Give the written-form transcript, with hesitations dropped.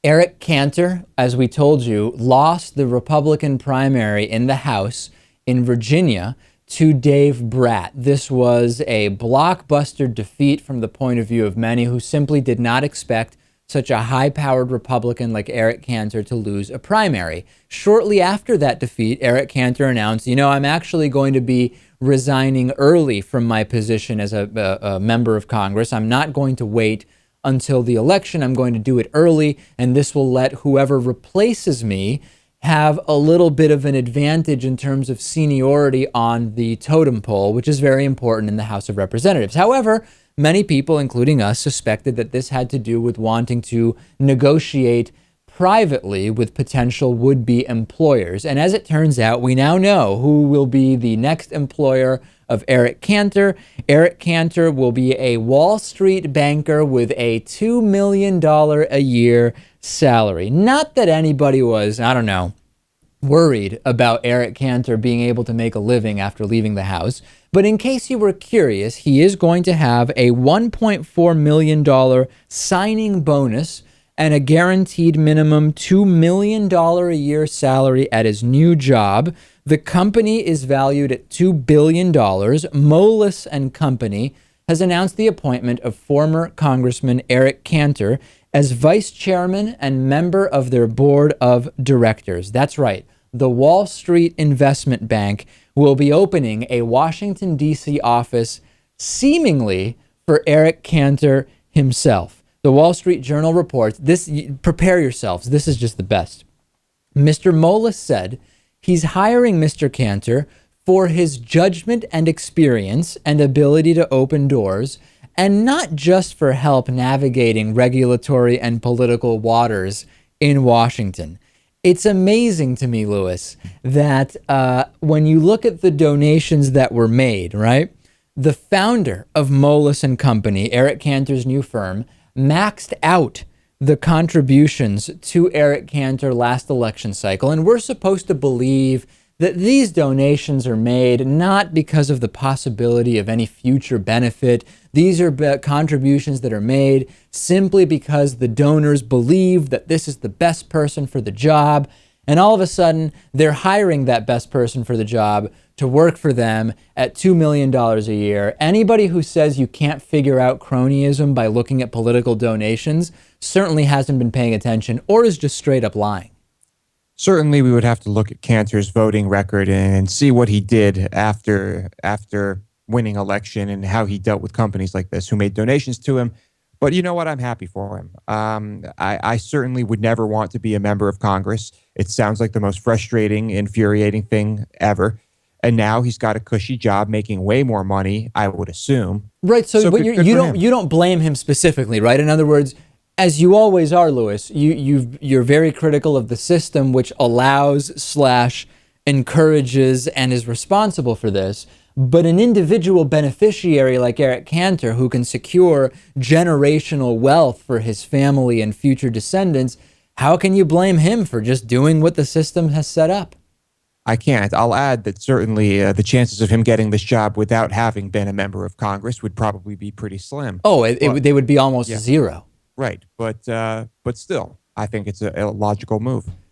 Eric Cantor, as we told you, lost the Republican primary in the House in Virginia to Dave Bratt. This was a blockbuster defeat from the point of view of many who simply did not expect such a high-powered Republican like Eric Cantor to lose a primary. Shortly after that defeat, Eric Cantor announced, I'm actually going to be resigning early from my position as a member of Congress. I'm not going to wait until the election. I'm going to do it early, and this will let whoever replaces me have a little bit of an advantage in terms of seniority on the totem pole, which is very important in the House of Representatives. However, many people, including us, suspected that this had to do with wanting to negotiate privately with potential would-be employers. And as it turns out, we now know who will be the next employer of Eric Cantor. Eric Cantor will be a Wall Street banker with a $2 million a year salary. Not that anybody was, worried about Eric Cantor being able to make a living after leaving the House. But in case you were curious, he is going to have a $1.4 million signing bonus and a guaranteed minimum $2 million a year salary at his new job. The company is valued at $2 billion. Moelis and Company has announced the appointment of former Congressman Eric Cantor as vice chairman and member of their board of directors. That's right. The Wall Street Investment Bank will be opening a Washington, D.C. office seemingly for Eric Cantor himself. The Wall Street Journal reports this. Prepare yourselves. This is just the best. Mr. Moelis said he's hiring Mr. Cantor for his judgment and experience and ability to open doors, and not just for help navigating regulatory and political waters in Washington. It's amazing to me, Louis, that when you look at the donations that were made, right? The founder of Moelis and Company, Eric Cantor's new firm, maxed out the contributions to Eric Cantor last election cycle. And we're supposed to believe that these donations are made not because of the possibility of any future benefit. These are contributions that are made simply because the donors believe that this is the best person for the job. And all of a sudden, they're hiring that best person for the job to work for them at $2 million a year. Anybody who says you can't figure out cronyism by looking at political donations certainly hasn't been paying attention or is just straight up lying. Certainly, we would have to look at Cantor's voting record and see what he did after winning election and how he dealt with companies like this who made donations to him. But you know what? I'm happy for him. I certainly would never want to be a member of Congress. It sounds like the most frustrating, infuriating thing ever. And now he's got a cushy job making way more money, I would assume. Right. So but you don't blame him specifically, right? In other words, as you always are, Louis, you're very critical of the system which allows / encourages and is responsible for this. But an individual beneficiary like Eric Cantor, who can secure generational wealth for his family and future descendants, how can you blame him for just doing what the system has set up? I can't. I'll add that certainly the chances of him getting this job without having been a member of Congress would probably be pretty slim. Oh, they would be almost zero. Right. But still, I think it's a logical move.